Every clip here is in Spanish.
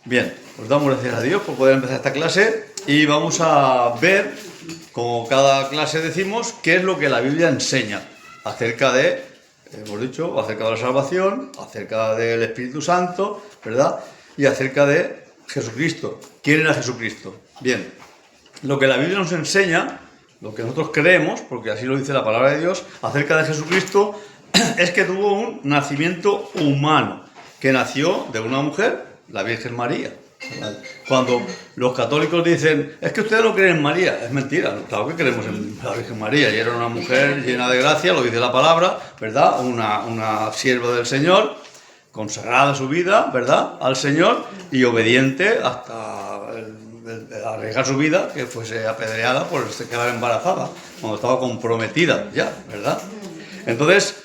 Bien, pues damos gracias a Dios por poder empezar esta clase y vamos a ver, como cada clase decimos, qué es lo que la Biblia enseña acerca de, hemos dicho, acerca de la salvación, acerca del Espíritu Santo, ¿verdad? Y acerca de Jesucristo. ¿Quién era Jesucristo? Bien, lo que la Biblia nos enseña, lo que nosotros creemos, porque así lo dice la palabra de Dios, acerca de Jesucristo, es que tuvo un nacimiento humano, que nació de una mujer, la Virgen María. Cuando los católicos dicen, es que ustedes no creen en María, es mentira, claro que creemos en la Virgen María, y era una mujer llena de gracia, lo dice la palabra, ¿verdad? Una sierva del Señor, consagrada su vida, ¿verdad?, al Señor, y obediente hasta arriesgar su vida, que fuese apedreada por quedar embarazada, cuando estaba comprometida ya, ¿verdad? Entonces,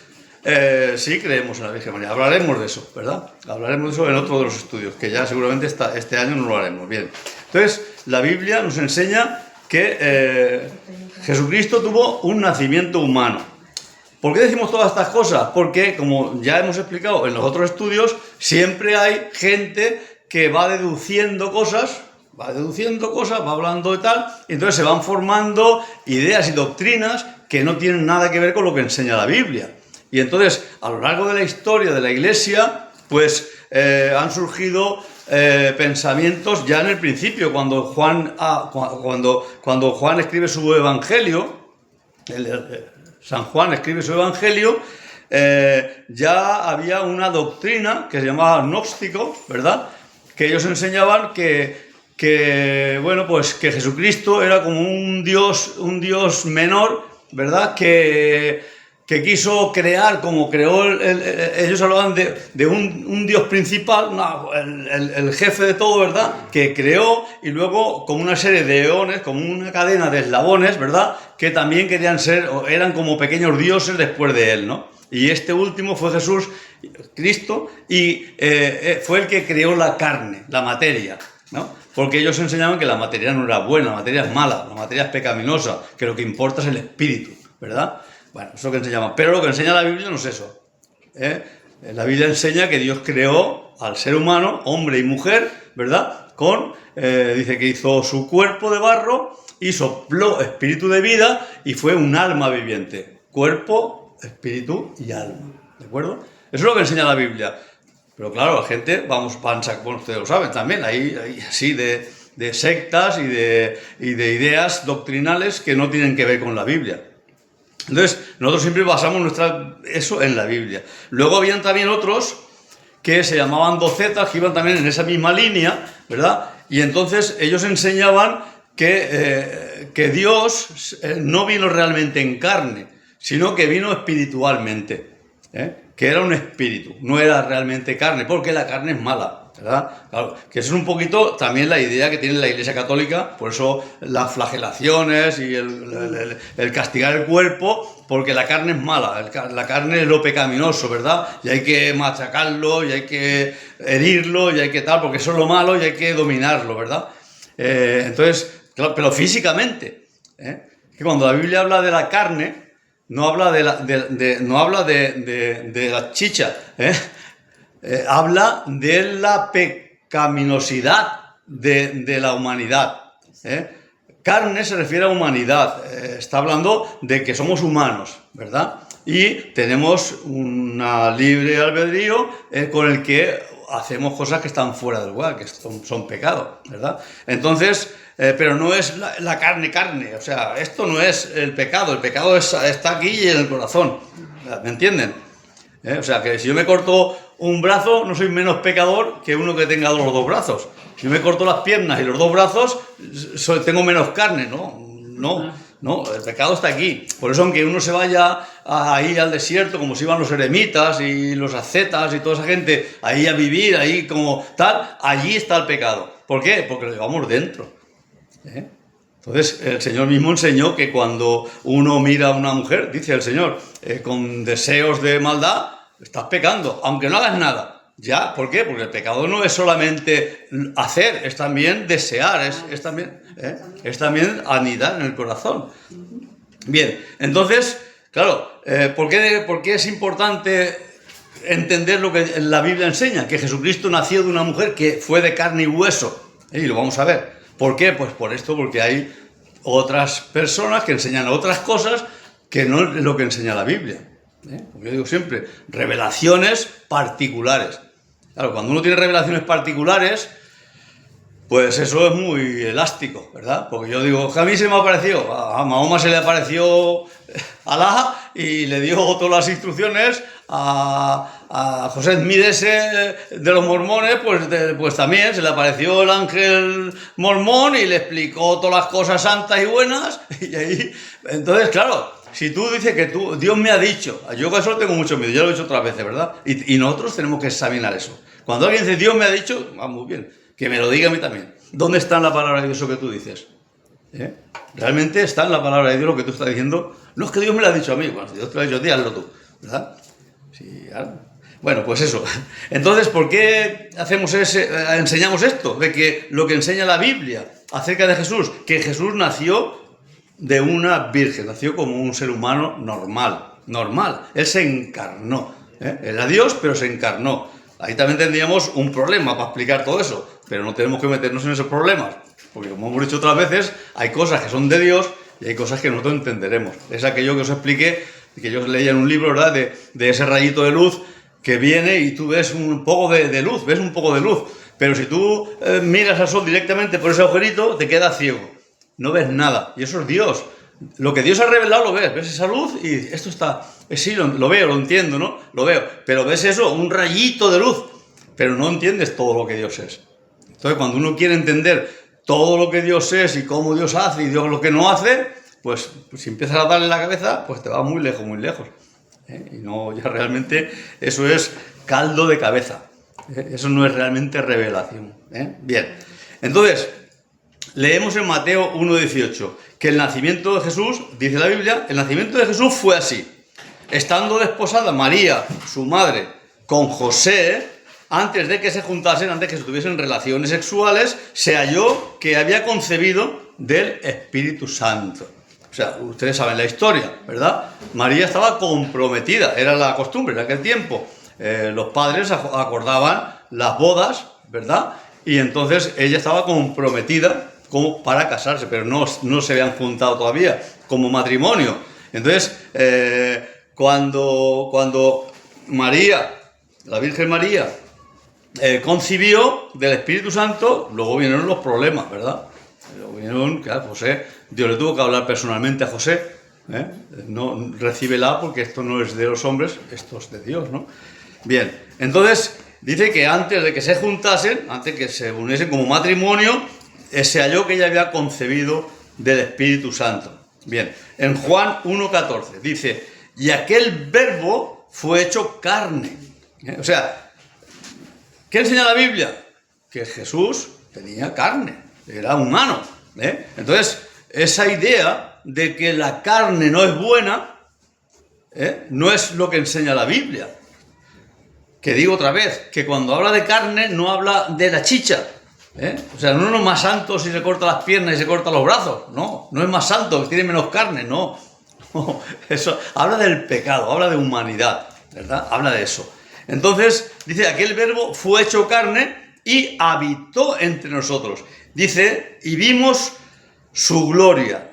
sí creemos en la Virgen María. Hablaremos de eso, ¿verdad? Hablaremos de eso en otro de los estudios, que ya seguramente este año no lo haremos. Bien. Entonces, la Biblia nos enseña que Jesucristo tuvo un nacimiento humano. ¿Por qué decimos todas estas cosas? Porque, como ya hemos explicado en los otros estudios, siempre hay gente que va deduciendo cosas, va hablando de tal, y entonces se van formando ideas y doctrinas que no tienen nada que ver con lo que enseña la Biblia. Y entonces, a lo largo de la historia de la Iglesia, pues han surgido pensamientos ya en el principio, cuando Juan escribe su Evangelio, San Juan escribe su Evangelio, ya había una doctrina que se llamaba gnóstico, ¿verdad?, que ellos enseñaban que Jesucristo era como un Dios menor, ¿verdad?, que quiso crear, como creó, ellos hablaban de un Dios principal, el jefe de todo, ¿verdad?, que creó, y luego como una serie de eones, como una cadena de eslabones, ¿verdad?, que también querían ser, eran como pequeños dioses después de él, ¿no? Y este último fue Jesús, Cristo, y fue el que creó la carne, la materia, ¿no? Porque ellos enseñaban que la materia no era buena, la materia es mala, la materia es pecaminosa, que lo que importa es el espíritu, ¿verdad? Bueno, eso es lo que enseñaban. Pero lo que enseña la Biblia no es eso. La Biblia enseña que Dios creó al ser humano, hombre y mujer, ¿verdad? Dice que hizo su cuerpo de barro y sopló espíritu de vida y fue un alma viviente. Cuerpo, espíritu y alma. ¿De acuerdo? Eso es lo que enseña la Biblia. Pero claro, la gente, bueno, ustedes lo saben también, hay así de sectas y de ideas doctrinales que no tienen que ver con la Biblia. Entonces, nosotros siempre basamos eso en la Biblia. Luego habían también otros que se llamaban docetas, que iban también en esa misma línea, ¿verdad? Y entonces ellos enseñaban que Dios no vino realmente en carne, sino que vino espiritualmente, que era un espíritu, no era realmente carne, porque la carne es mala, ¿verdad? Claro, que eso es un poquito también la idea que tiene la Iglesia Católica, por eso las flagelaciones y el castigar el cuerpo, porque la carne es mala, la carne es lo pecaminoso, ¿verdad? Y hay que machacarlo, y hay que herirlo, y hay que tal, porque eso es lo malo y hay que dominarlo, ¿verdad? Entonces, claro, pero físicamente, que cuando la Biblia habla de la carne, no habla no habla de la chicha, habla de la pecaminosidad de la humanidad. Carne se refiere a humanidad, está hablando de que somos humanos, ¿verdad? Y tenemos una libre albedrío con el que hacemos cosas que están fuera del lugar, que son pecados, ¿verdad? Entonces, pero no es la carne, o sea, esto no es el pecado está aquí y en el corazón, ¿me entienden? O sea, que si yo me corto un brazo, no soy menos pecador que uno que tenga los dos brazos. Si yo me corto las piernas y los dos brazos, tengo menos carne, no, el pecado está aquí. Por eso, aunque uno se vaya ahí al desierto, como se iban los eremitas y los ascetas y toda esa gente, ahí a vivir, ahí como tal, allí está el pecado. ¿Por qué? Porque lo llevamos dentro. Entonces, el Señor mismo enseñó que cuando uno mira a una mujer, dice el Señor, con deseos de maldad, estás pecando, aunque no hagas nada. ¿Ya? ¿Por qué? Porque el pecado no es solamente hacer, es también desear, es también anidar en el corazón. Bien, entonces, claro, ¿por qué es importante entender lo que la Biblia enseña, que Jesucristo nació de una mujer que fue de carne y hueso. Y lo vamos a ver. ¿Por qué? Pues por esto, porque hay otras personas que enseñan otras cosas que no es lo que enseña la Biblia. Como yo digo siempre, revelaciones particulares. Claro, cuando uno tiene revelaciones particulares, pues eso es muy elástico, ¿verdad? Porque yo digo, que a mí se me apareció, a Mahoma se le apareció Alá y le dio todas las instrucciones, a José Smith ese de los mormones, pues también se le apareció el ángel mormón y le explicó todas las cosas santas y buenas, y ahí, entonces, claro, si tú dices que Dios me ha dicho, yo con eso tengo mucho miedo, ya lo he dicho otras veces, ¿verdad? Y nosotros tenemos que examinar eso. Cuando alguien dice, Dios me ha dicho, va muy bien, que me lo diga a mí también. ¿Dónde está en la palabra de Dios eso que tú dices? ¿Realmente está en la palabra de Dios lo que tú estás diciendo? No es que Dios me lo ha dicho a mí, bueno, si Dios te lo ha dicho a ti, hazlo tú, ¿verdad? Sí, claro. Bueno, pues eso. Entonces, ¿por qué enseñamos esto? De que lo que enseña la Biblia acerca de Jesús, que Jesús nació de una virgen, nació como un ser humano normal. Él se encarnó. Era Dios, pero se encarnó. Ahí también tendríamos un problema para explicar todo eso, pero no tenemos que meternos en esos problemas, porque como hemos dicho otras veces, hay cosas que son de Dios y hay cosas que nosotros entenderemos. Es aquello que os expliqué, que yo leía en un libro, ¿verdad?, de ese rayito de luz que viene y tú ves un poco de luz, ves un poco de luz, pero si tú miras al sol directamente por ese agujerito, te quedas ciego, no ves nada, y eso es Dios. Lo que Dios ha revelado lo ves esa luz y esto está, sí, lo veo, lo entiendo, ¿no? Lo veo, pero ves eso, un rayito de luz, pero no entiendes todo lo que Dios es. Entonces, cuando uno quiere entender todo lo que Dios es y cómo Dios hace y Dios lo que no hace, pues si empiezas a darle la cabeza, pues te va muy lejos. Y no, ya realmente eso es caldo de cabeza. Eso no es realmente revelación. Bien, entonces, leemos en Mateo 1,18 que el nacimiento de Jesús, dice la Biblia, el nacimiento de Jesús fue así. Estando desposada María, su madre, con José, antes de que se juntasen, antes de que se tuviesen relaciones sexuales, se halló que había concebido del Espíritu Santo. O sea, ustedes saben la historia, ¿verdad? María estaba comprometida, era la costumbre en aquel tiempo. Los padres acordaban las bodas, ¿verdad? Y entonces ella estaba comprometida como para casarse, pero no se habían juntado todavía como matrimonio. Entonces, cuando María, la Virgen María, concibió del Espíritu Santo, luego vinieron los problemas, ¿verdad? Luego vinieron, claro, José, Dios le tuvo que hablar personalmente a José, no, recíbela porque esto no es de los hombres, esto es de Dios, ¿no? Bien, entonces dice que antes de que se juntasen, antes de que se uniesen como matrimonio, se halló que ella había concebido del Espíritu Santo. Bien, en Juan 1,14 dice, y aquel verbo fue hecho carne. O sea, ¿qué enseña la Biblia? Que Jesús tenía carne, era humano. Entonces, esa idea de que la carne no es buena, no es lo que enseña la Biblia. Que digo otra vez, que cuando habla de carne no habla de la chicha. O sea, no es más santo si se corta las piernas y se corta los brazos. No es más santo, tiene menos carne, no. Eso habla del pecado, habla de humanidad, ¿verdad? Habla de eso. Entonces, dice, aquel verbo fue hecho carne y habitó entre nosotros. Dice, y vimos su gloria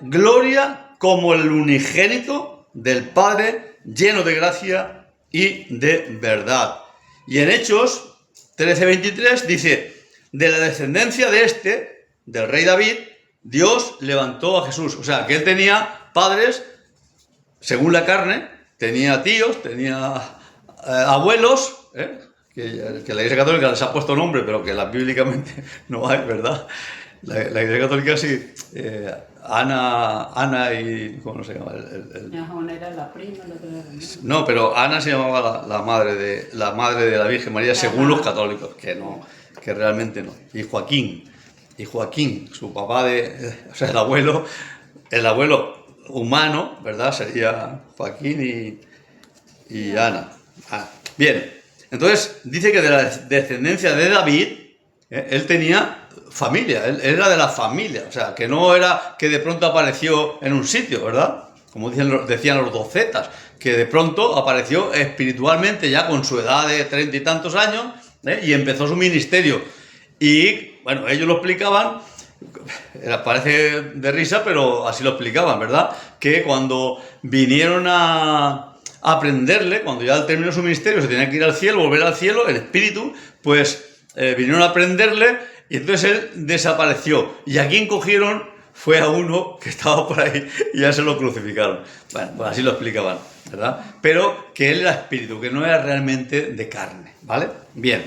como el unigénito del Padre, lleno de gracia y de verdad. Y en Hechos 13:23 dice, de la descendencia de del rey David, Dios levantó a Jesús. O sea, que él tenía padres, según la carne, tenía tíos, tenía abuelos, que la Iglesia Católica les ha puesto nombre, pero que bíblicamente no hay, ¿verdad? La Iglesia Católica sí, Ana y... ¿cómo se llama? Una era la prima, la otra era... No, pero Ana se llamaba la madre de la Virgen María, según los católicos, que realmente no. Y Joaquín, su papá o sea, el abuelo humano, ¿verdad? Sería Joaquín y Ana. Bien, entonces dice que de la descendencia de David, él tenía familia, él era de la familia, o sea, que no era que de pronto apareció en un sitio, ¿verdad? Como decían los docetas, que de pronto apareció espiritualmente ya con su edad de 30 y tantos años, y empezó su ministerio. Y bueno, ellos lo explicaban, parece de risa, pero así lo explicaban, ¿verdad? Que cuando vinieron a aprenderle, cuando ya terminó su ministerio, se tenía que ir al cielo, volver al cielo, el espíritu, pues vinieron a aprenderle y entonces él desapareció. ¿Y a quién cogieron? Fue a uno que estaba por ahí y ya se lo crucificaron. Bueno, pues así lo explicaban, ¿verdad? Pero que él era espíritu, que no era realmente de carne, ¿vale? Bien,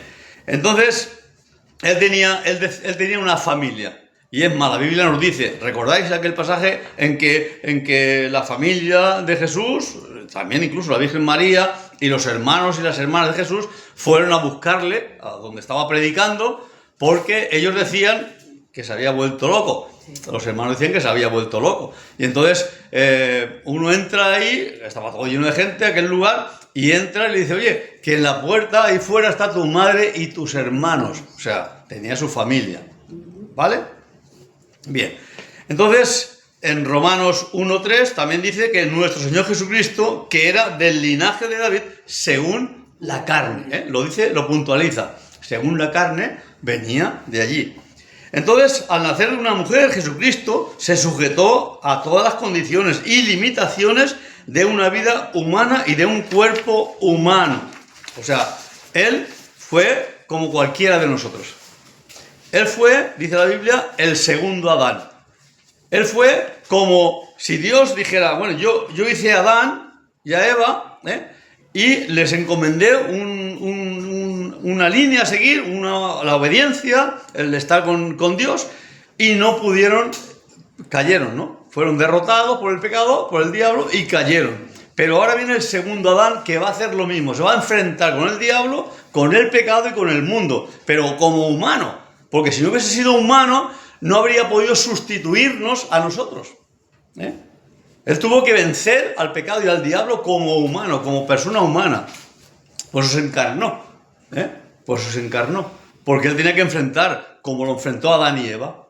entonces él tenía una familia. Y es más, la Biblia nos dice, ¿recordáis aquel pasaje en que la familia de Jesús, también incluso la Virgen María y los hermanos y las hermanas de Jesús fueron a buscarle a donde estaba predicando porque ellos decían que se había vuelto loco? Los hermanos decían que se había vuelto loco. Y entonces uno entra ahí, estaba todo lleno de gente, aquel lugar, y entra y le dice, oye, que en la puerta ahí fuera está tu madre y tus hermanos. O sea, tenía su familia, ¿vale? Bien, entonces en Romanos 1:3 también dice que nuestro Señor Jesucristo, que era del linaje de David, según la carne, lo dice, lo puntualiza, según la carne venía de allí. Entonces, al nacer de una mujer, Jesucristo se sujetó a todas las condiciones y limitaciones de una vida humana y de un cuerpo humano. O sea, Él fue como cualquiera de nosotros. Él fue, dice la Biblia, el segundo Adán. Él fue como si Dios dijera, bueno, yo hice a Adán y a Eva, y les encomendé una línea a seguir, la obediencia, el estar con Dios, y no pudieron, cayeron, ¿no? Fueron derrotados por el pecado, por el diablo, y cayeron. Pero ahora viene el segundo Adán que va a hacer lo mismo, se va a enfrentar con el diablo, con el pecado y con el mundo, pero como humano. Porque si no hubiese sido humano, no habría podido sustituirnos a nosotros. Él tuvo que vencer al pecado y al diablo como humano, como persona humana. Por eso se encarnó. Por eso se encarnó. Porque él tenía que enfrentar, como lo enfrentó Adán y Eva.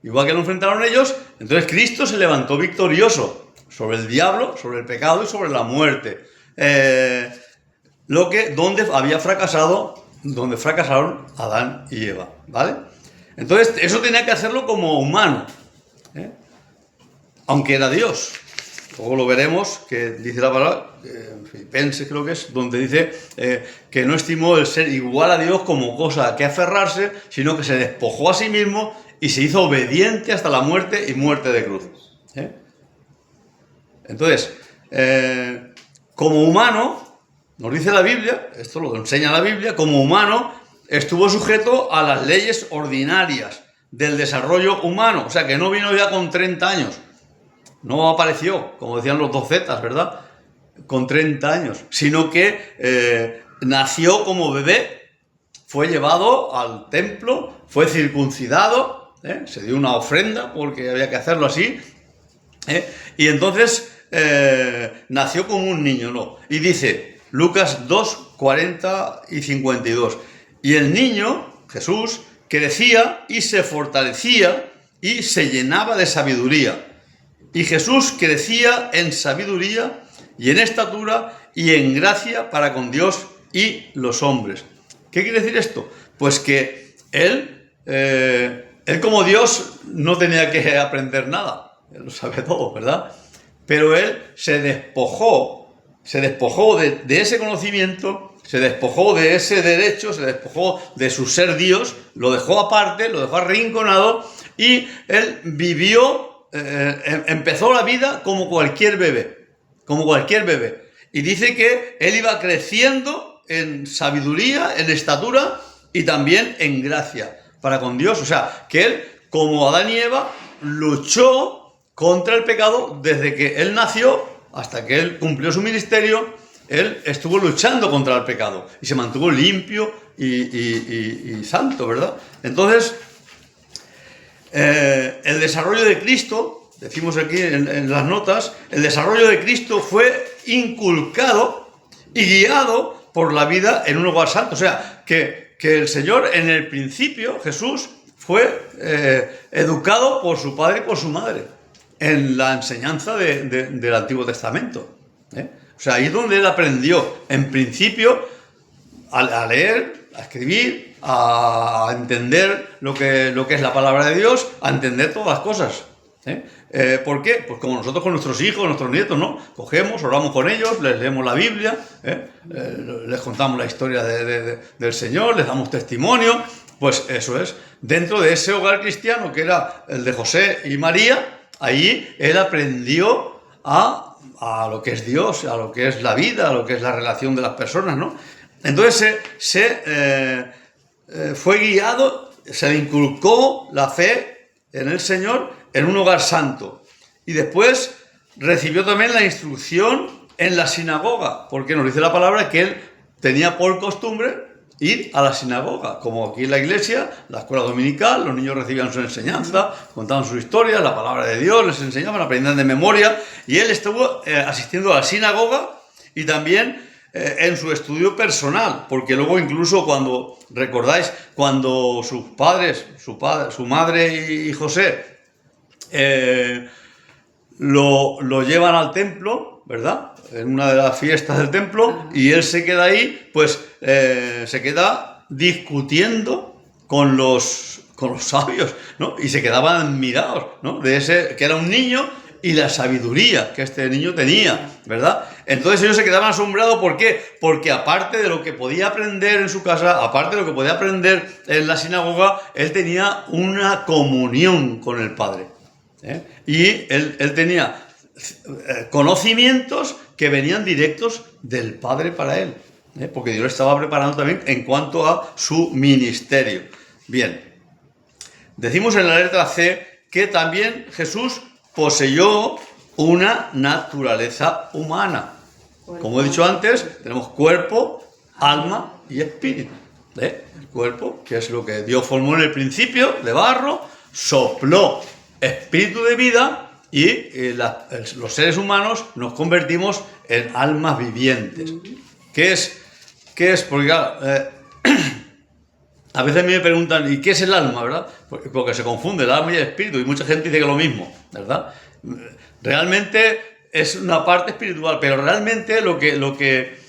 Igual que lo enfrentaron ellos, entonces Cristo se levantó victorioso sobre el diablo, sobre el pecado y sobre la muerte. Donde había fracasado, donde fracasaron Adán y Eva, ¿vale? Entonces, eso tenía que hacerlo como humano, aunque era Dios. Luego lo veremos, que dice la palabra, en Filipenses creo que es, donde dice que no estimó el ser igual a Dios como cosa a que aferrarse, sino que se despojó a sí mismo y se hizo obediente hasta la muerte y muerte de cruz. Entonces, como humano, nos dice la Biblia, esto lo enseña la Biblia, como humano estuvo sujeto a las leyes ordinarias del desarrollo humano, o sea que no vino ya con 30 años, no apareció, como decían los docetas, ¿verdad?, con 30 años, sino que nació como bebé, fue llevado al templo, fue circuncidado, se dio una ofrenda porque había que hacerlo así, y entonces nació como un niño, ¿no? Y dice Lucas 2, 40 y 52. Y el niño, Jesús, crecía y se fortalecía y se llenaba de sabiduría. Y Jesús crecía en sabiduría y en estatura y en gracia para con Dios y los hombres. ¿Qué quiere decir esto? Pues que él como Dios no tenía que aprender nada. Él lo sabe todo, ¿verdad? Pero él se despojó de ese conocimiento, se despojó de ese derecho, se despojó de su ser Dios, lo dejó aparte, lo dejó arrinconado y él vivió, empezó la vida como cualquier bebé, Y dice que él iba creciendo en sabiduría, en estatura y también en gracia para con Dios. O sea, que él, como Adán y Eva, luchó contra el pecado desde que él nació hasta que él cumplió su ministerio. Él estuvo luchando contra el pecado y se mantuvo limpio y santo, ¿verdad? Entonces, el desarrollo de Cristo, decimos aquí en las notas, el desarrollo de Cristo fue inculcado y guiado por la vida en un hogar santo. O sea, que el Señor en el principio, Jesús, fue educado por su padre y por su madre en la enseñanza del Antiguo Testamento. O sea, ahí es donde él aprendió, en principio, a leer, a escribir, a entender lo que es la palabra de Dios, a entender todas las cosas. ¿Por qué? Pues como nosotros con nuestros hijos, nuestros nietos, ¿no? Cogemos, oramos con ellos, les leemos la Biblia, les contamos la historia del Señor, les damos testimonio. Pues eso es, dentro de ese hogar cristiano que era el de José y María, ahí él aprendió a lo que es Dios, a lo que es la vida, a lo que es la relación de las personas, ¿no? Entonces fue guiado, se le inculcó la fe en el Señor en un hogar santo. Y después recibió también la instrucción en la sinagoga, porque nos dice la palabra que él tenía por costumbre ir a la sinagoga, como aquí en la iglesia, la escuela dominical, los niños recibían su enseñanza, contaban su historia, la palabra de Dios, les enseñaban, aprendían de memoria, y él estuvo asistiendo a la sinagoga y también en su estudio personal, porque luego incluso cuando, recordáis, cuando sus padres, su madre y José lo llevan al templo, ¿verdad?, en una de las fiestas del templo, y él se queda ahí, pues se queda discutiendo con los sabios, ¿no? Y se quedaban admirados, ¿no?, de ese que era un niño y la sabiduría que este niño tenía, ¿verdad? Entonces ellos se quedaban asombrados. ¿Por qué? Porque aparte de lo que podía aprender en su casa, aparte de lo que podía aprender en la sinagoga, él tenía una comunión con el Padre, y él tenía conocimientos que venían directos del Padre para él, porque Dios lo estaba preparando también en cuanto a su ministerio. Bien, decimos en la letra C que también Jesús poseyó una naturaleza humana. Como he dicho antes, tenemos cuerpo, alma y espíritu. El cuerpo, que es lo que Dios formó en el principio, de barro, sopló espíritu de vida, y los seres humanos nos convertimos en almas vivientes. ¿Qué es? Porque claro, a veces a mí me preguntan, ¿y qué es el alma, verdad? Porque se confunde el alma y el espíritu, y mucha gente dice que es lo mismo, ¿verdad? Realmente es una parte espiritual, pero realmente lo que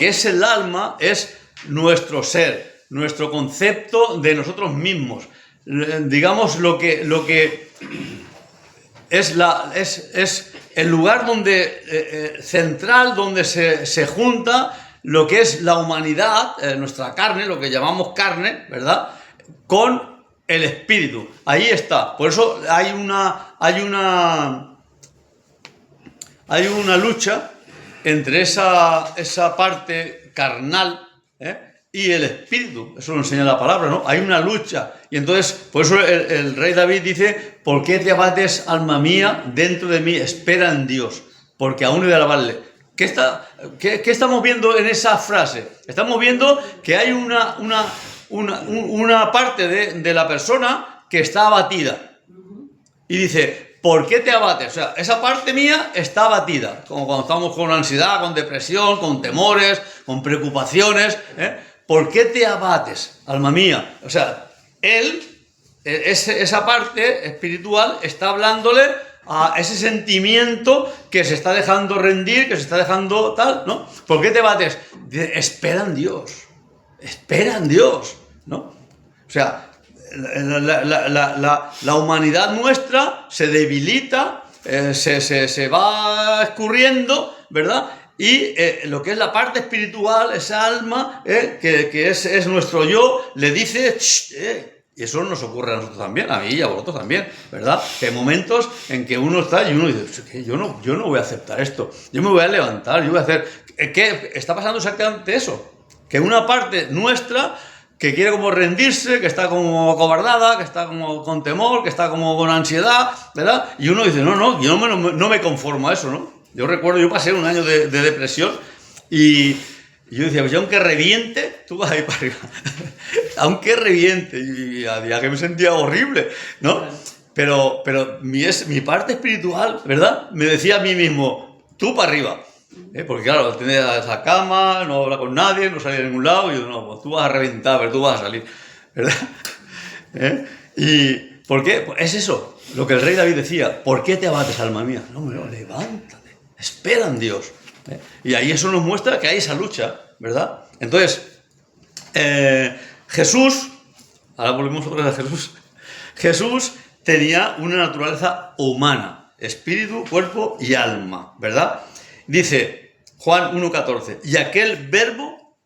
es el alma es nuestro ser, nuestro concepto de nosotros mismos. Digamos, lo que es el lugar central donde se junta lo que es la humanidad, nuestra carne, lo que llamamos carne, ¿verdad?, con el espíritu. Ahí está. Por eso hay una lucha entre esa parte carnal, y el espíritu. Eso lo enseña la palabra, ¿no? Hay una lucha. Y entonces, por eso el rey David dice: ¿por qué te abates, alma mía? Dentro de mí espera en Dios, porque aún he de alabarle. ¿Qué estamos viendo en esa frase? Estamos viendo que hay una parte de la persona que está abatida. Y dice: ¿por qué te abates? O sea, esa parte mía está abatida. Como cuando estamos con ansiedad, con depresión, con temores, con preocupaciones. ¿Por qué te abates, alma mía? O sea, esa parte espiritual está hablándole a ese sentimiento que se está dejando rendir, que se está dejando tal, ¿no? ¿Por qué te abates? Espera en Dios. Espera en Dios, ¿no? O sea, la humanidad nuestra se debilita, se va escurriendo, ¿verdad? Y lo que es la parte espiritual, esa alma, que es nuestro yo, le dice: y eso nos ocurre a nosotros también, a mí y a vosotros también, ¿verdad? Que hay momentos en que uno está y uno dice: yo no voy a aceptar esto, yo me voy a levantar, yo voy a hacer... ¿Qué está pasando exactamente eso? Que una parte nuestra que quiere como rendirse, que está como acobardada, que está como con temor, que está como con ansiedad, ¿verdad? Y uno dice: no, yo no me conformo a eso, ¿no? Yo recuerdo, yo pasé un año de depresión y yo decía: pues aunque reviente, tú vas ahí para arriba. Aunque reviente. Y a día que me sentía horrible, ¿no? Pero mi parte espiritual, ¿verdad?, me decía a mí mismo: tú para arriba. Porque claro, tenía esa cama, no habla con nadie, no salía a ningún lado, y yo: no, pues tú vas a reventar, pero tú vas a salir, ¿verdad? ¿Y por qué? Pues es eso, lo que el rey David decía: ¿por qué te abates, alma mía? No, levántate, espera en Dios, Y ahí eso nos muestra que hay esa lucha, ¿verdad? Entonces, Jesús, ahora volvemos otra vez a Jesús, Jesús tenía una naturaleza humana, espíritu, cuerpo y alma, ¿verdad? Dice Juan 1,14, y aquel verbo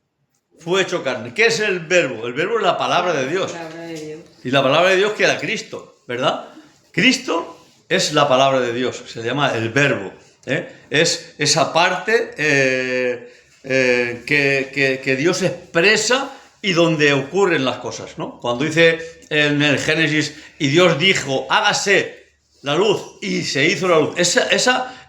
fue hecho carne. ¿Qué es el verbo? El verbo es la palabra de Dios. La palabra de Dios. Y la palabra de Dios que era Cristo, ¿verdad? Cristo es la palabra de Dios, se llama el verbo. Es esa parte que Dios expresa y donde ocurren las cosas, ¿no? Cuando dice en el Génesis, y Dios dijo, hágase la luz, y se hizo la luz.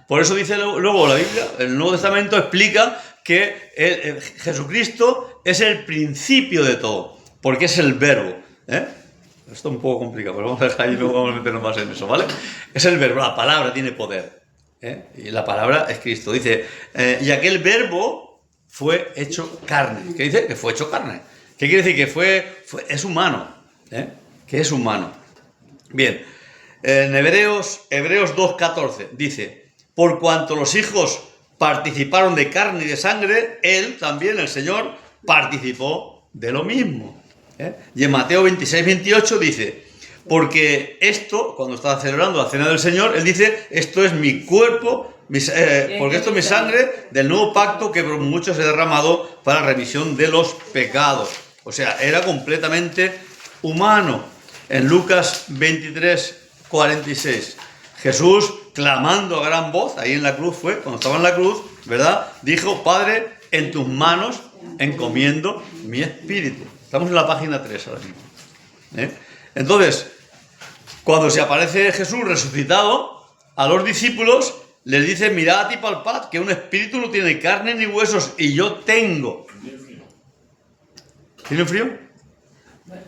Por eso dice luego la Biblia, el Nuevo Testamento explica que Jesucristo es el principio de todo, porque es el verbo. Esto es un poco complicado, pero vamos a dejar ahí y luego vamos a meternos más en eso, ¿vale? Es el verbo, la palabra tiene poder. Y la palabra es Cristo. Dice, y aquel verbo fue hecho carne. ¿Qué dice? Que fue hecho carne. ¿Qué quiere decir? Que es humano. Que es humano. Bien, en Hebreos 2,14 dice, por cuanto los hijos participaron de carne y de sangre, él también, el Señor, participó de lo mismo. Y en Mateo 26-28 dice, porque esto, cuando está celebrando la cena del Señor, él dice, esto es mi cuerpo, porque esto es mi sangre del nuevo pacto que por muchos he derramado para remisión de los pecados. O sea, era completamente humano. En Lucas 23-46, Jesús, clamando a gran voz, ahí en la cruz fue, cuando estaba en la cruz, ¿verdad? Dijo, Padre, en tus manos encomiendo mi espíritu. Estamos en la página 3 ahora mismo. Entonces, cuando se aparece Jesús resucitado, a los discípulos les dice, mirad y palpad, que un espíritu no tiene carne ni huesos, y yo tengo. ¿Tiene frío? Bueno,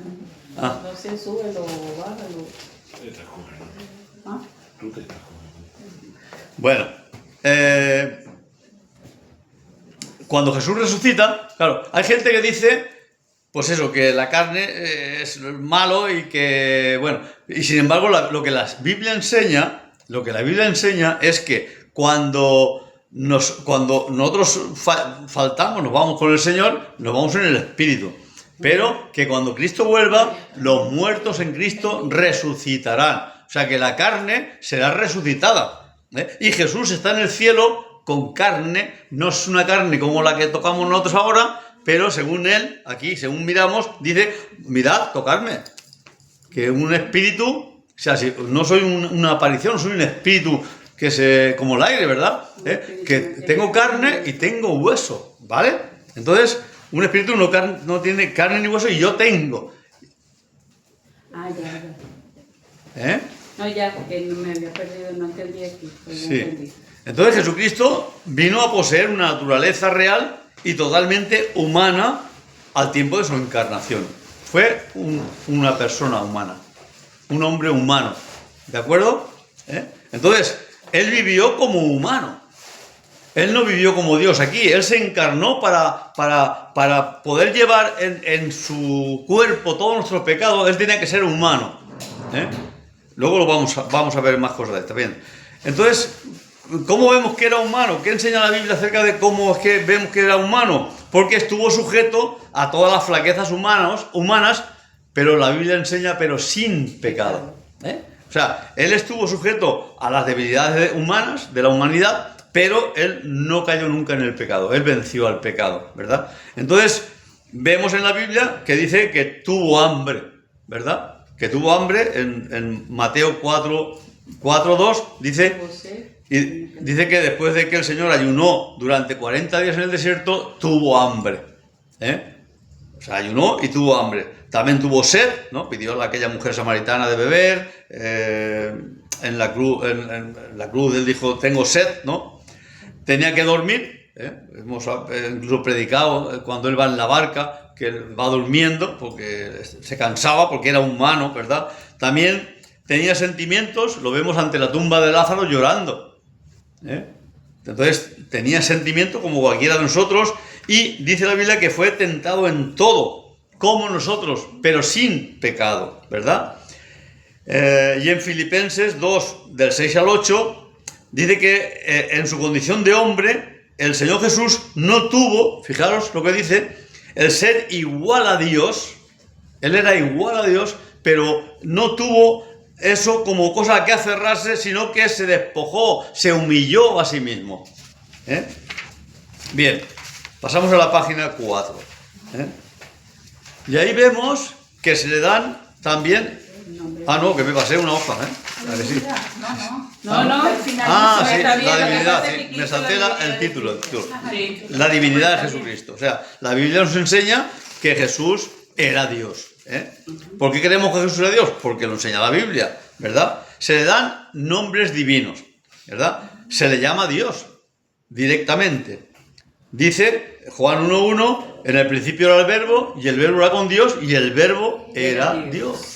Ah. no sé, súbelo o bájalo. ¿Ah? Bueno, cuando Jesús resucita, claro, hay gente que dice, pues eso, que la carne es malo y que, bueno, y sin embargo lo que la Biblia enseña es que cuando nosotros faltamos, nos vamos con el Señor, nos vamos en el Espíritu. Pero que cuando Cristo vuelva, los muertos en Cristo resucitarán. O sea que la carne será resucitada. Y Jesús está en el cielo con carne, no es una carne como la que tocamos nosotros ahora, pero según él, aquí, según miramos, dice, mirad, tocarme. Que un espíritu, o sea, si no soy una aparición, soy un espíritu como el aire, ¿verdad? Que tengo carne y tengo hueso, ¿vale? Entonces, un espíritu no tiene carne ni hueso y yo tengo. Ah, ya. No, ya, porque no me había perdido, no entendí aquí. Pues Sí. no entendí. Entonces Jesucristo vino a poseer una naturaleza real y totalmente humana al tiempo de su encarnación. Fue una persona humana, un hombre humano, ¿de acuerdo? Entonces, él vivió como humano. Él no vivió como Dios aquí, él se encarnó para poder llevar en su cuerpo todos nuestros pecados, él tenía que ser humano. Luego lo vamos a ver más cosas de esto. Bien. Entonces, ¿cómo vemos que era humano? ¿Qué enseña la Biblia acerca de cómo es que vemos que era humano? Porque estuvo sujeto a todas las flaquezas humanas, pero la Biblia enseña, pero sin pecado. O sea, él estuvo sujeto a las debilidades humanas, de la humanidad, pero él no cayó nunca en el pecado, él venció al pecado, ¿verdad? Entonces, vemos en la Biblia que dice que tuvo hambre, ¿verdad? Que tuvo hambre en Mateo 4:2, dice que después de que el Señor ayunó durante 40 días en el desierto, tuvo hambre, O sea, ayunó y tuvo hambre. También tuvo sed, ¿no? Pidió a aquella mujer samaritana de beber, en la cruz él dijo, tengo sed, ¿no? Tenía que dormir, hemos incluso predicado cuando él va en la barca, que él va durmiendo porque se cansaba, porque era humano, ¿verdad? También tenía sentimientos, lo vemos ante la tumba de Lázaro llorando. Entonces tenía sentimientos como cualquiera de nosotros y dice la Biblia que fue tentado en todo, como nosotros, pero sin pecado, ¿verdad? Y en Filipenses 2, del 6 al 8, dice que en su condición de hombre el Señor Jesús no tuvo, fijaros lo que dice, el ser igual a Dios. Él era igual a Dios, pero no tuvo eso como cosa a que aferrarse, sino que se despojó, se humilló a sí mismo. Bien, pasamos a la página 4. Y ahí vemos que se le dan también... Ah, no, que me pasé una hoja, ¿A que sí? No, al final. Sí, la divinidad, sí. Me salté el título. Sí. La divinidad de Jesucristo. O sea, la Biblia nos enseña que Jesús era Dios. ¿Por qué creemos que Jesús era Dios? Porque lo enseña la Biblia, ¿verdad? Se le dan nombres divinos, ¿verdad? Se le llama Dios directamente. Dice Juan 1:1, en el principio era el verbo, y el verbo era con Dios, y el verbo era Dios.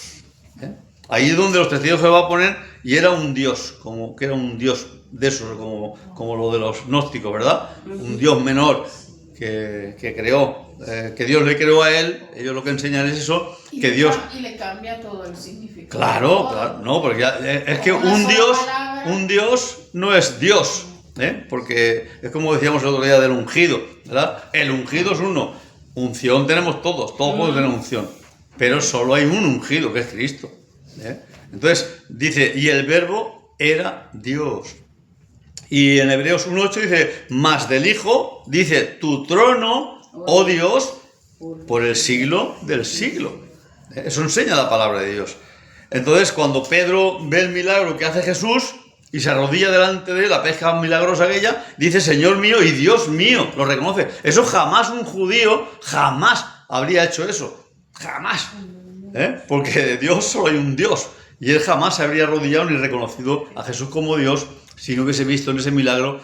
Ahí es donde los testigos de Jehová ponen, y era un Dios, como que era un Dios de esos, como lo de los gnósticos, ¿verdad? Un Dios menor que creó, que Dios le creó a él. Ellos lo que enseñan es eso, que Dios... Y le cambia todo el significado. Claro, no, porque es que un Dios no es Dios, porque es como decíamos el otro día del ungido, ¿verdad? El ungido es uno, unción tenemos todos podemos tener unción, pero solo hay un ungido, que es Cristo. Entonces dice, y el verbo era Dios. Y en Hebreos 1:8 dice, más del Hijo, dice, tu trono, oh Dios, por el siglo del siglo. Eso enseña la palabra de Dios. Entonces, cuando Pedro ve el milagro que hace Jesús y se arrodilla delante de él, la pesca milagrosa aquella, dice, Señor mío y Dios mío, lo reconoce. Eso jamás un judío, jamás habría hecho eso. Jamás. Porque de Dios solo hay un Dios. Y él jamás se habría arrodillado ni reconocido a Jesús como Dios si no hubiese visto en ese milagro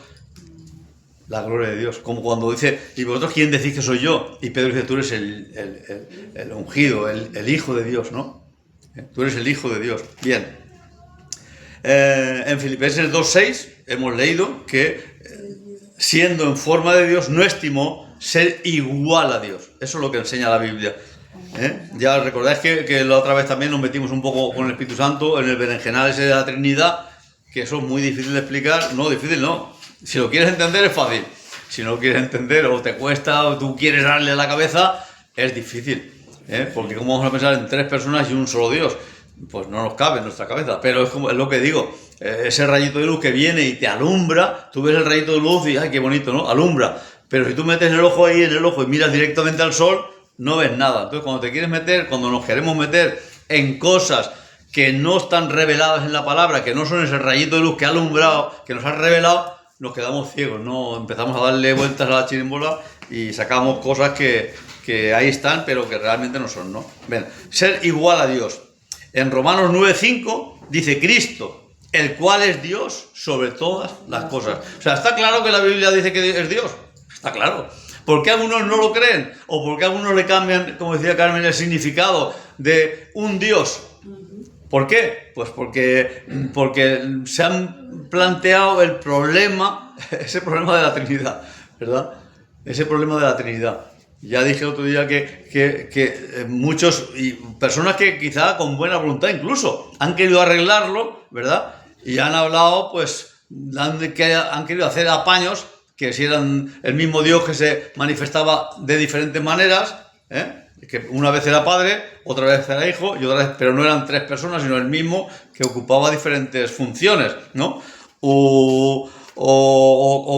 la gloria de Dios. Como cuando dice, ¿y vosotros quién decís que soy yo? Y Pedro dice, tú eres el ungido, el Hijo de Dios, ¿no? Tú eres el Hijo de Dios. Bien. En Filipenses 2:6 hemos leído que siendo en forma de Dios no estimó ser igual a Dios. Eso es lo que enseña la Biblia. Ya recordáis que la otra vez también nos metimos un poco con el Espíritu Santo en el berenjenal ese de la Trinidad, que eso es muy difícil de explicar. No, difícil no. Si lo quieres entender es fácil. Si no lo quieres entender o te cuesta o tú quieres darle a la cabeza, es difícil. Porque ¿cómo vamos a pensar en tres personas y un solo Dios? Pues no nos cabe en nuestra cabeza. Pero es lo que digo, ese rayito de luz que viene y te alumbra, tú ves el rayito de luz y ¡ay, qué bonito!, ¿no? Alumbra. Pero si tú metes el ojo ahí en el ojo y miras directamente al sol, no ves nada. Entonces, cuando nos queremos meter en cosas que no están reveladas en la palabra, que no son ese rayito de luz que ha alumbrado, que nos ha revelado, nos quedamos ciegos, ¿no? Empezamos a darle vueltas a la chirimbola y sacamos cosas que ahí están, pero que realmente no son, ¿no? Ven, ser igual a Dios. En Romanos 9:5 dice Cristo, el cual es Dios sobre todas las cosas. O sea, está claro que la Biblia dice que es Dios. Está claro. ¿Por qué algunos no lo creen? ¿O por qué algunos le cambian, como decía Carmen, el significado de un Dios? ¿Por qué? Pues porque se han planteado el problema, ese problema de la Trinidad, ¿verdad? Ese problema de la Trinidad. Ya dije el otro día que muchos, y personas que quizá con buena voluntad incluso, han querido arreglarlo, ¿verdad? Y han hablado, pues, han querido hacer apaños, que si eran el mismo Dios que se manifestaba de diferentes maneras, que una vez era Padre, otra vez era Hijo, y otra vez, pero no eran tres personas, sino el mismo que ocupaba diferentes funciones, ¿no? O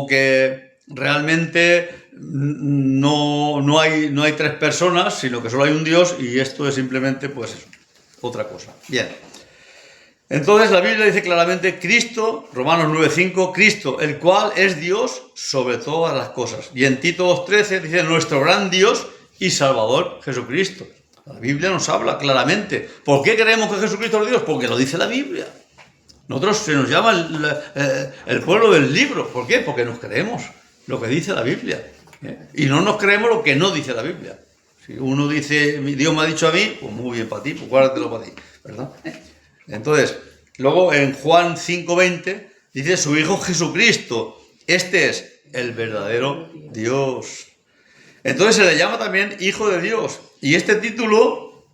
que realmente no hay tres personas, sino que solo hay un Dios, y esto es simplemente, pues, eso, otra cosa. Bien. Entonces la Biblia dice claramente Cristo, Romanos 9:5, Cristo, el cual es Dios sobre todas las cosas. Y en Tito 2:13 dice nuestro gran Dios y Salvador Jesucristo. La Biblia nos habla claramente. ¿Por qué creemos que Jesucristo es Dios? Porque lo dice la Biblia. Nosotros se nos llama el pueblo del libro. ¿Por qué? Porque nos creemos lo que dice la Biblia. Y no nos creemos lo que no dice la Biblia. Si uno dice, Dios me ha dicho a mí, pues muy bien para ti, pues guárdatelo para ti, ¿verdad? Entonces, luego en Juan 5:20 dice su Hijo Jesucristo, este es el verdadero Dios. Entonces se le llama también Hijo de Dios. Y este título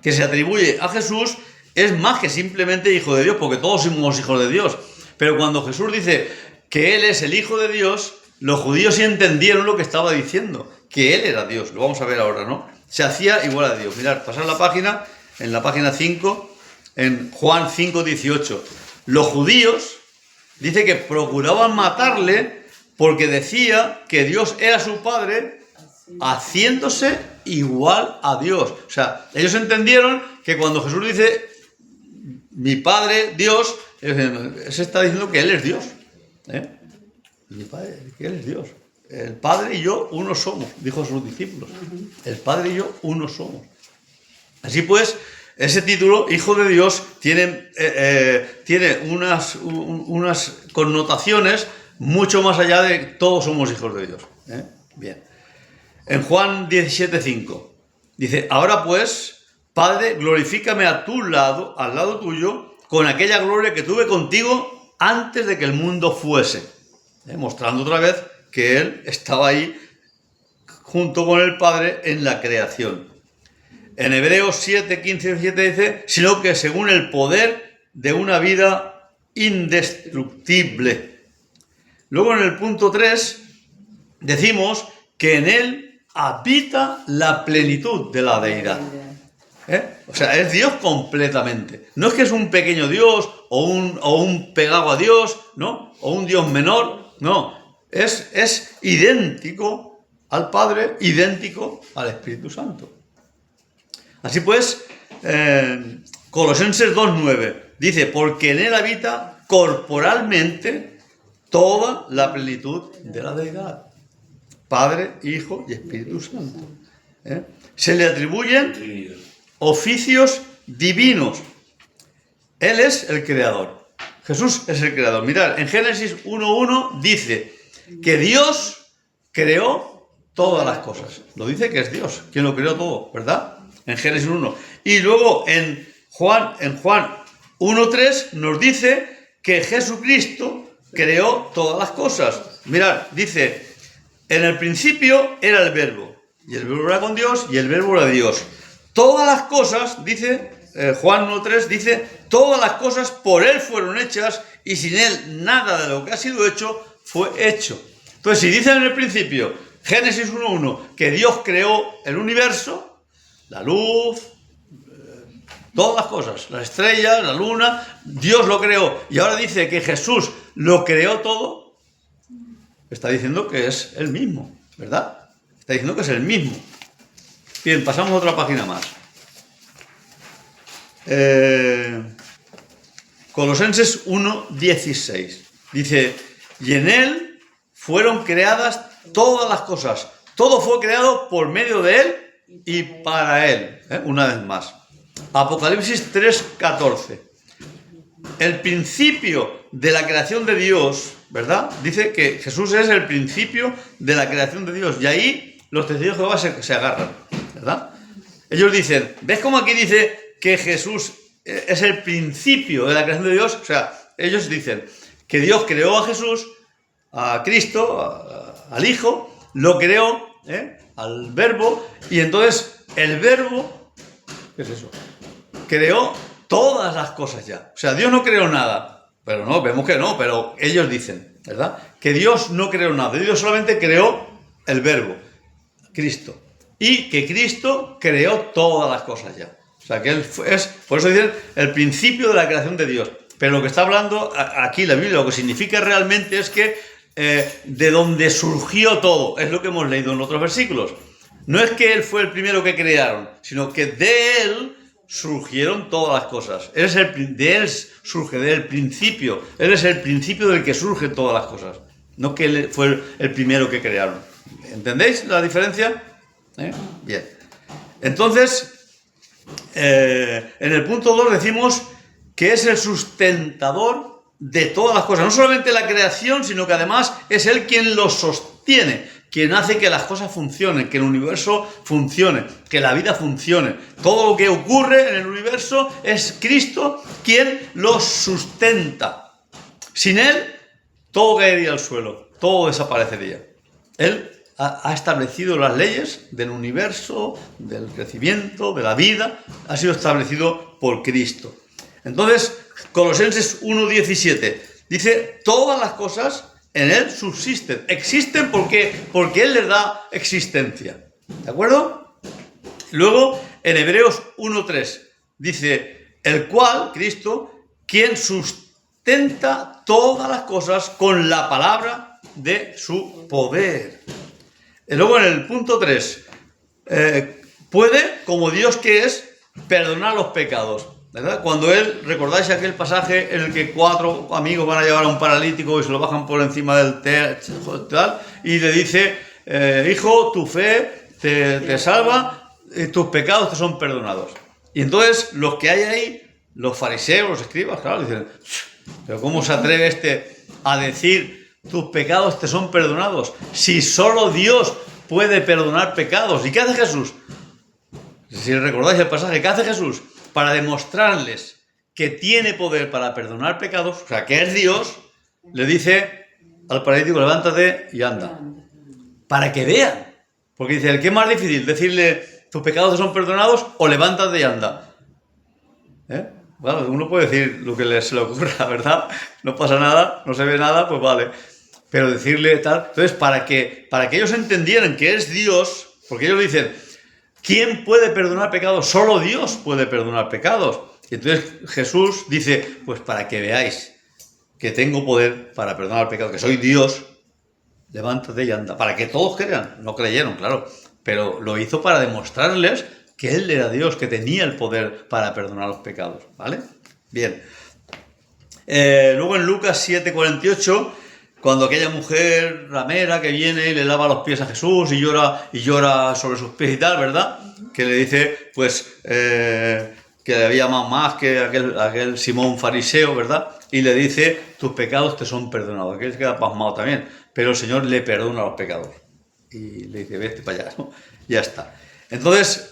que se atribuye a Jesús es más que simplemente Hijo de Dios, porque todos somos hijos de Dios. Pero cuando Jesús dice que Él es el Hijo de Dios, Los judíos sí entendieron lo que estaba diciendo, que Él era Dios. Lo vamos a ver ahora, ¿no? Se hacía igual a Dios. Mirad, pasad la página, en la página 5, en Juan 5:18. Los judíos, dice que procuraban matarle porque decía que Dios era su Padre, haciéndose igual a Dios. O sea, ellos entendieron que cuando Jesús dice, mi Padre, Dios, se está diciendo que Él es Dios. Mi Padre, que Él es Dios. El Padre y yo uno somos, dijo a sus discípulos. El Padre y yo uno somos. Así pues, ese título, Hijo de Dios, tiene unas connotaciones mucho más allá de todos somos hijos de Dios. Bien. En Juan 17:5 dice, ahora pues, Padre, glorifícame a tu lado, al lado tuyo, con aquella gloria que tuve contigo antes de que el mundo fuese. Mostrando otra vez que Él estaba ahí junto con el Padre en la creación. En Hebreos 7:15-17 dice, sino que según el poder de una vida indestructible. Luego en el punto 3 decimos que en Él habita la plenitud de la deidad. O sea, es Dios completamente. No es que es un pequeño Dios o un pegado a Dios, ¿no? O un Dios menor, no. Es idéntico al Padre, idéntico al Espíritu Santo. Así pues, Colosenses 2:9 dice, porque en Él habita corporalmente toda la plenitud de la deidad. Padre, Hijo y Espíritu Santo. Se le atribuyen oficios divinos. Él es el creador. Jesús es el creador. Mirad, en Génesis 1:1 dice que Dios creó todas las cosas. Lo dice que es Dios quien lo creó todo, ¿verdad? En Génesis 1. Y luego en Juan 1:3 nos dice que Jesucristo creó todas las cosas. Mirad, dice, en el principio era el Verbo, y el Verbo era con Dios, y el Verbo era Dios. Todas las cosas, dice Juan 1:3, dice, todas las cosas por Él fueron hechas, y sin Él nada de lo que ha sido hecho fue hecho. Entonces, si dice en el principio, Génesis 1:1, que Dios creó el universo, la luz, todas las cosas, las estrellas, la luna, Dios lo creó, y ahora dice que Jesús lo creó todo, está diciendo que es el mismo, ¿verdad? Está diciendo que es el mismo. Bien, pasamos a otra página más. Colosenses 1:16 dice, y en Él fueron creadas todas las cosas. Todo fue creado por medio de Él y para Él. Una vez más. Apocalipsis 3:14. El principio de la creación de Dios, ¿verdad? Dice que Jesús es el principio de la creación de Dios. Y ahí los testigos de Jehová se agarran, ¿verdad? Ellos dicen, ¿ves cómo aquí dice que Jesús es el principio de la creación de Dios? O sea, ellos dicen que Dios creó a Jesús, a Cristo, al Hijo, lo creó, al Verbo, y entonces el Verbo, ¿qué es eso? Creó todas las cosas ya. O sea, Dios no creó nada. Pero no, vemos que no, pero ellos dicen, ¿verdad? Que Dios no creó nada. Dios solamente creó el Verbo, Cristo. Y que Cristo creó todas las cosas ya. O sea, que Él es, por eso dicen, el principio de la creación de Dios. Pero lo que está hablando aquí la Biblia, lo que significa realmente es que de donde surgió todo, es lo que hemos leído en otros versículos. No es que Él fue el primero que crearon, sino que de Él surgieron todas las cosas. De Él surge, del principio. Él es el principio del que surgen todas las cosas. No que Él fue el primero que crearon. ¿Entendéis la diferencia? Bien. Entonces, en el punto 2 decimos que es el sustentador de todas las cosas. No solamente la creación, sino que además es Él quien lo sostiene, quien hace que las cosas funcionen, que el universo funcione, que la vida funcione. Todo lo que ocurre en el universo es Cristo quien lo sustenta. Sin Él, todo caería al suelo, todo desaparecería. Él ha establecido las leyes del universo, del crecimiento, de la vida, ha sido establecido por Cristo. Entonces, Colosenses 1:17 dice, todas las cosas en Él subsisten. Existen porque Él les da existencia. ¿De acuerdo? Luego, en Hebreos 1:3, dice, el cual, Cristo, quien sustenta todas las cosas con la palabra de su poder. Y luego en el punto 3, puede, como Dios que es, perdonar los pecados. ¿Verdad? Cuando Él, recordáis aquel pasaje en el que 4 amigos van a llevar a un paralítico y se lo bajan por encima del techo y le dice, hijo, tu fe te salva, tus pecados te son perdonados. Y entonces los que hay ahí, los fariseos, los escribas, claro, dicen, pero ¿cómo se atreve este a decir tus pecados te son perdonados? Si solo Dios puede perdonar pecados. ¿Y qué hace Jesús? Si recordáis el pasaje, ¿qué hace Jesús? Para demostrarles que tiene poder para perdonar pecados, o sea, que es Dios, le dice al paralítico, levántate y anda. Para que vean. Porque dice, ¿el qué es más difícil? Decirle, tus pecados te son perdonados o levántate y anda. Bueno, uno puede decir lo que se le ocurra, ¿verdad? No pasa nada, no se ve nada, pues vale. Pero decirle tal... Entonces, para que ellos entendieran que es Dios, porque ellos dicen, ¿quién puede perdonar pecados? Solo Dios puede perdonar pecados. Y entonces Jesús dice, pues para que veáis que tengo poder para perdonar pecados, que soy Dios, levántate y anda. Para que todos crean. No creyeron, claro. Pero lo hizo para demostrarles que Él era Dios, que tenía el poder para perdonar los pecados. ¿Vale? Bien. Luego en Lucas 7:48, cuando aquella mujer ramera que viene y le lava los pies a Jesús y llora sobre sus pies y tal, ¿verdad? Que le dice, pues, que le había amado más que aquel Simón fariseo, ¿verdad? Y le dice, tus pecados te son perdonados. Aquel se queda pasmado también, pero el Señor le perdona los pecados. Y le dice, vete para allá, ¿no? Ya está. Entonces,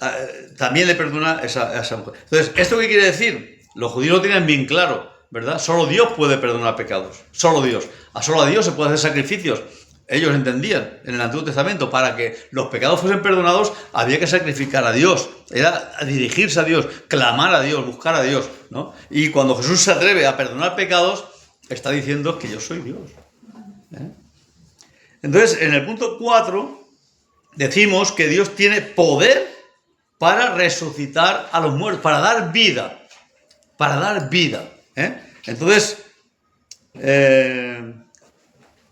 también le perdona a esa mujer. Entonces, ¿esto qué quiere decir? Los judíos lo tienen bien claro, ¿verdad? Solo Dios puede perdonar pecados. Solo Dios. Solo a Dios se puede hacer sacrificios. Ellos entendían en el Antiguo Testamento, para que los pecados fuesen perdonados, había que sacrificar a Dios. Era dirigirse a Dios, clamar a Dios, buscar a Dios, ¿no? Y cuando Jesús se atreve a perdonar pecados, está diciendo que yo soy Dios. Entonces, en el punto 4, decimos que Dios tiene poder para resucitar a los muertos, para dar vida. Para dar vida. Entonces,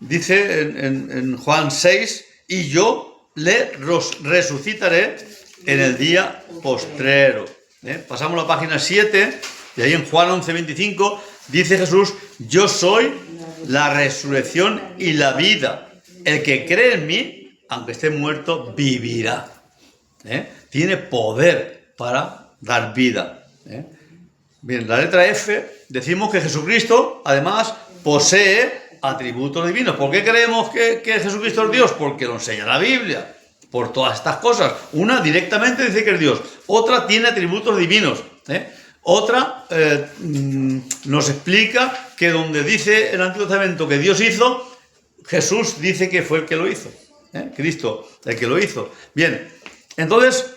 dice en Juan 6, y yo le resucitaré en el día postrero. Pasamos a la página 7, y ahí en Juan 11:25 dice Jesús, yo soy la resurrección y la vida. El que cree en mí, aunque esté muerto, vivirá. Tiene poder para dar vida. Bien, la letra F, decimos que Jesucristo, además, posee atributos divinos. ¿Por qué creemos que Jesucristo es Dios? Porque lo enseña la Biblia. Por todas estas cosas. Una directamente dice que es Dios. Otra tiene atributos divinos. Otra nos explica que donde dice el Antiguo Testamento que Dios hizo, Jesús dice que fue el que lo hizo. Cristo, el que lo hizo. Bien, entonces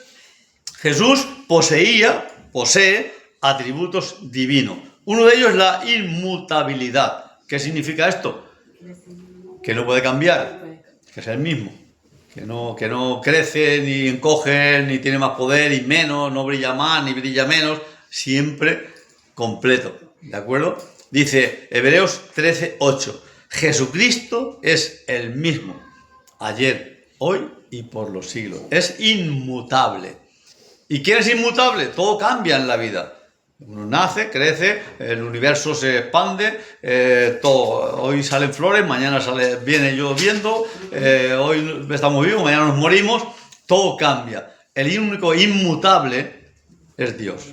Jesús posee atributos divinos. Uno de ellos es la inmutabilidad. ¿Qué significa esto? Que no puede cambiar, que es el mismo. Que no crece, ni encoge, ni tiene más poder, y menos, no brilla más, ni brilla menos, siempre completo. ¿De acuerdo? Dice Hebreos 13:8. Jesucristo es el mismo, ayer, hoy y por los siglos. Es inmutable. ¿Y quién es inmutable? Todo cambia en la vida. Uno nace, crece, el universo se expande, todo. Hoy salen flores, mañana viene lloviendo, hoy estamos vivos, mañana nos morimos, todo cambia. El único inmutable es Dios,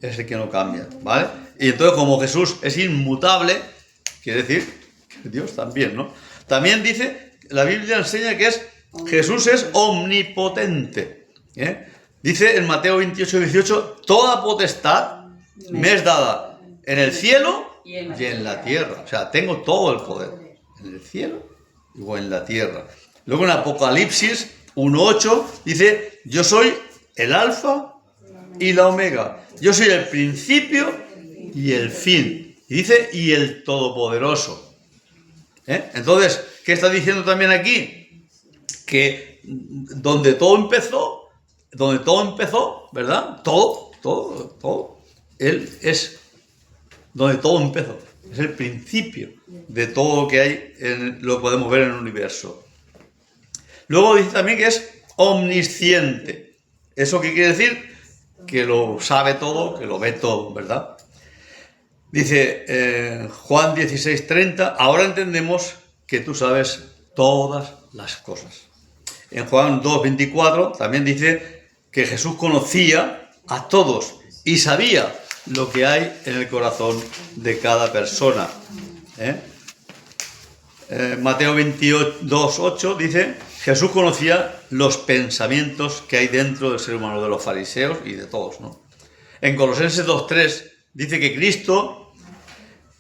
es el que no cambia, ¿vale? Y entonces, como Jesús es inmutable, quiere decir que Dios también, ¿no? También dice, la Biblia enseña que Jesús es omnipotente. Dice en Mateo 28:18, toda potestad me es dada en el cielo y en la tierra. O sea, tengo todo el poder en el cielo o en la tierra. Luego en Apocalipsis 1:8 dice, yo soy el alfa y la omega. Yo soy el principio y el fin. Y dice, y el todopoderoso. Entonces, ¿qué está diciendo también aquí? Que donde todo empezó, ¿verdad? Todo, Él es donde todo empezó. Es el principio de todo lo que hay, lo podemos ver en el universo. Luego dice también que es omnisciente. ¿Eso qué quiere decir? Que lo sabe todo, que lo ve todo, ¿verdad? Dice Juan 16:30, ahora entendemos que tú sabes todas las cosas. En Juan 2:24 también dice que Jesús conocía a todos y sabía lo que hay en el corazón de cada persona. Mateo 22:8 dice, Jesús conocía los pensamientos que hay dentro del ser humano, de los fariseos y de todos, ¿no? En Colosenses 2:3 dice que Cristo,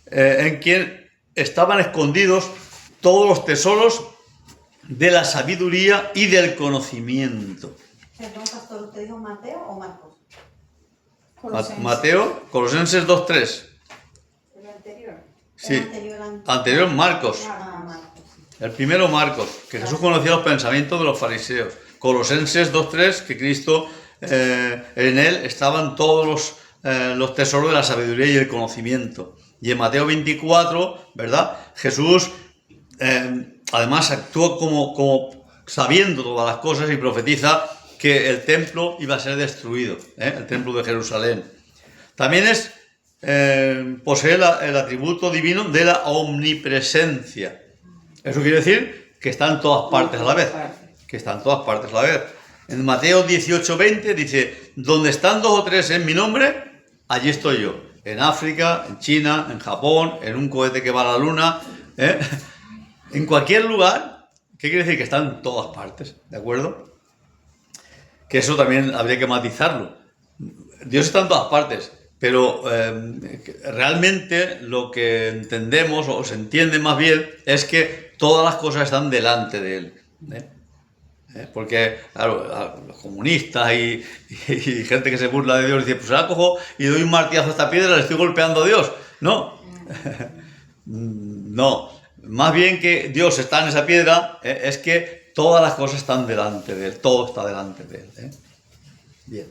en quien estaban escondidos todos los tesoros de la sabiduría y del conocimiento. Perdón, pastor, ¿usted dijo Mateo o Marcos? Mateo, Colosenses 2:3. ¿El anterior? Sí, El anterior Marcos. Marcos. El primero Marcos, que Jesús conocía los pensamientos de los fariseos. Colosenses 2:3, que Cristo, en él estaban todos los tesoros de la sabiduría y el conocimiento. Y en Mateo 24, ¿verdad? Jesús, además, actúa como sabiendo todas las cosas y profetiza que el templo iba a ser destruido, el templo de Jerusalén. También posee el atributo divino de la omnipresencia. Eso quiere decir que está en todas partes a la vez. Que está en todas partes a la vez. En Mateo 18:20 dice, donde están 2 o 3 en mi nombre, allí estoy yo. En África, en China, en Japón, en un cohete que va a la luna, en cualquier lugar. ¿Qué quiere decir? Que está en todas partes, ¿de acuerdo? Que eso también habría que matizarlo. Dios está en todas partes, pero realmente lo que entendemos, o se entiende más bien, es que todas las cosas están delante de Él. Porque, claro, los comunistas y gente que se burla de Dios dice, pues ahora cojo y doy un martillazo a esta piedra, le estoy golpeando a Dios. No, no. Más bien que Dios está en esa piedra, es que todas las cosas están delante de Él, todo está delante de Él. Bien.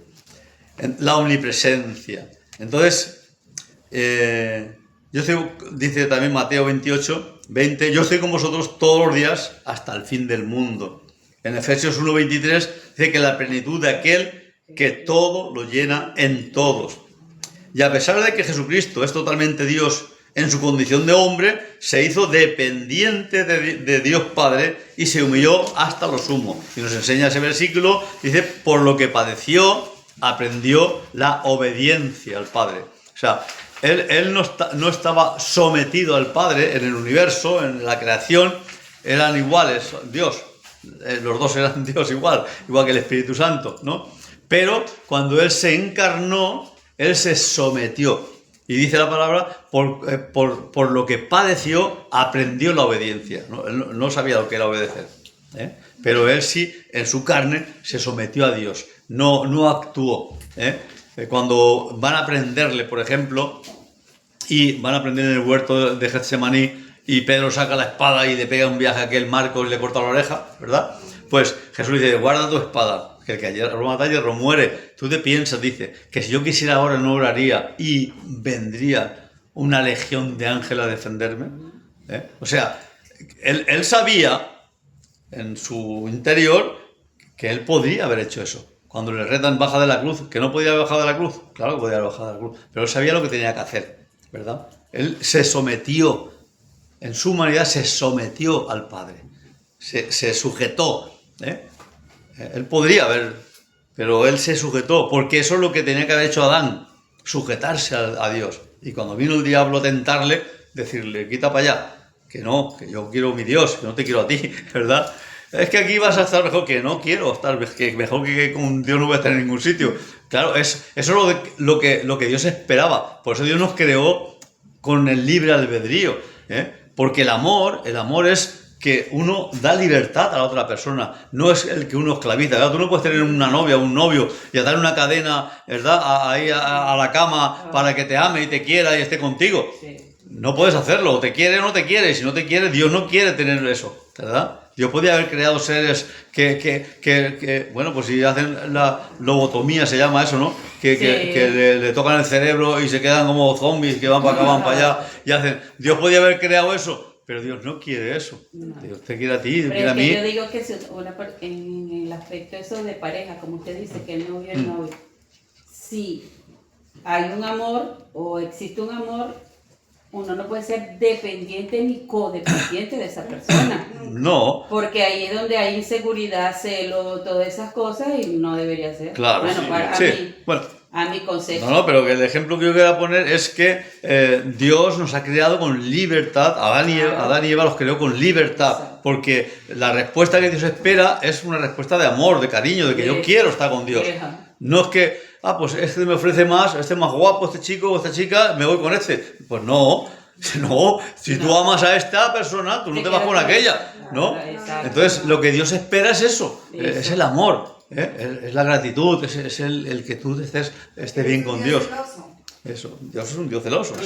La omnipresencia. Entonces, dice también Mateo 28:20, yo estoy con vosotros todos los días hasta el fin del mundo. En Efesios 1:23 dice que la plenitud de aquel que todo lo llena en todos. Y a pesar de que Jesucristo es totalmente Dios en su condición de hombre, se hizo dependiente de Dios Padre y se humilló hasta lo sumo. Y nos enseña ese versículo, dice, por lo que padeció, aprendió la obediencia al Padre. O sea, él no estaba sometido al Padre en el universo, en la creación, eran iguales, Dios. Los dos eran Dios igual que el Espíritu Santo, ¿no? Pero cuando Él se encarnó, Él se sometió. Y dice la palabra, por lo que padeció, aprendió la obediencia. Él no sabía lo que era obedecer. Pero Él sí, en su carne, se sometió a Dios. No actuó. Cuando van a prenderle, por ejemplo, y van a prender en el huerto de Getsemaní, y Pedro saca la espada y le pega un viaje a aquel Marcos y le corta la oreja, ¿verdad? Pues Jesús dice, guarda tu espada, que el que hierro mata, hierro muere. Tú te piensas, dice, que si yo quisiera ahora no oraría y vendría una legión de ángeles a defenderme. O sea, él sabía en su interior que él podría haber hecho eso. Cuando le retan baja de la cruz, que no podía haber bajado de la cruz, claro que podía haber bajado de la cruz, pero él sabía lo que tenía que hacer, ¿verdad? Él se sometió. En su humanidad se sometió al Padre, se sujetó. Él podría haber, pero él se sujetó, porque eso es lo que tenía que haber hecho Adán, sujetarse a Dios. Y cuando vino el diablo a tentarle, decirle, quita para allá, que no, que yo quiero mi Dios, que no te quiero a ti, ¿verdad? Es que aquí vas a estar mejor, que no quiero estar, que mejor que con Dios no voy a estar en ningún sitio. Claro, eso es lo que Dios esperaba. Por eso Dios nos creó con el libre albedrío, porque el amor es que uno da libertad a la otra persona, no es el que uno esclaviza. Claro, tú no puedes tener una novia o un novio y atar una cadena, ¿verdad?, ahí a la cama para que te ame y te quiera y esté contigo. Sí. no puedes hacerlo, o te quiere o no te quiere, y si no te quiere, Dios no quiere tener eso, ¿verdad? Dios podía haber creado seres que bueno, pues si hacen la lobotomía, se llama eso, ¿no? Que le tocan el cerebro y se quedan como zombies, que van para acá, van para allá, y hacen... Dios podía haber creado eso, pero Dios no quiere eso. No. Dios te quiere a ti, Dios Pero quiere a es que mí. yo digo que si en el aspecto eso de pareja, como usted dice, que el novio y el novio, si hay un amor o existe un amor, uno no puede ser dependiente ni codependiente de esa persona. No, Porque ahí es donde hay inseguridad, celo, todas esas cosas y no debería ser. claro. Bueno, para Sí, bueno. a mi concepto. No, pero que el ejemplo que yo quería poner es que Dios nos ha creado con libertad, Adán y Eva los creó con libertad, Exacto. porque la respuesta que Dios espera es una respuesta de amor, de cariño, de que yo quiero estar con Dios. Ajá. No es que, pues este me ofrece más, este es más guapo, este chico o esta chica, me voy con este. Pues no, si tú amas a esta persona, tú no te vas con aquella, ¿no? Exacto. Entonces, lo que Dios espera es eso, Eso. es el amor, es la gratitud, es el que tú estés bien con Dios. Eso, Dios es un Dios celoso,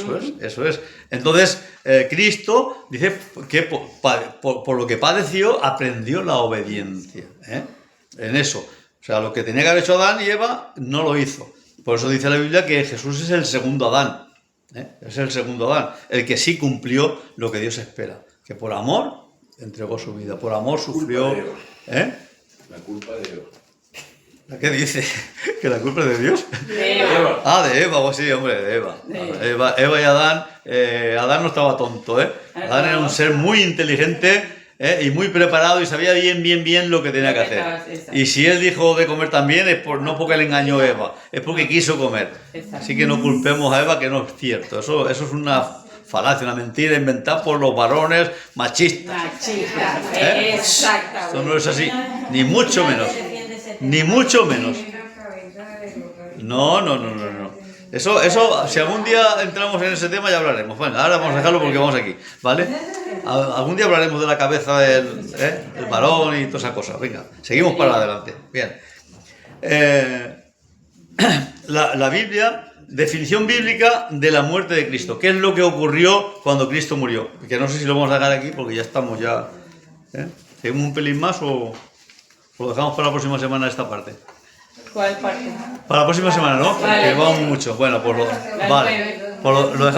eso es. Entonces, Cristo dice que por lo que padeció, aprendió la obediencia, en eso. O sea, lo que tenía que haber hecho Adán y Eva, no lo hizo. Por eso dice la Biblia que Jesús es el segundo Adán. Es el segundo Adán, el que sí cumplió lo que Dios espera. Que por amor entregó su vida, por amor sufrió. La culpa de Dios. ¿Qué dice? ¿Que la culpa es de Dios? De Eva. Ah, de Eva, pues sí, hombre, de Eva. Eva y Adán, Adán no estaba tonto, Adán era un ser muy inteligente y muy preparado y sabía bien lo que tenía que hacer. Y si él dijo de comer también es no porque le engañó a Eva, es porque quiso comer. Exacto. Así que no culpemos a Eva, que no es cierto. Eso es una falacia, una mentira inventada por los varones machistas. Machista. ¿Eh? Exactamente. Eso no es así, ni mucho menos. Ni mucho menos. No. Eso, si algún día entramos en ese tema ya hablaremos. Bueno, ahora vamos a dejarlo porque vamos aquí, ¿vale? Algún día hablaremos de la cabeza del varón y todas esas cosas. Venga, seguimos para adelante. Bien. La Biblia, definición bíblica de la muerte de Cristo. ¿Qué es lo que ocurrió cuando Cristo murió? Que no sé si lo vamos a dejar aquí porque ya estamos ya... ¿Seguimos un pelín más o lo dejamos para la próxima semana esta parte? ¿Cuál parte? Para la próxima semana, ¿no? Vale. Que vamos mucho. Bueno, pues lo dejamos.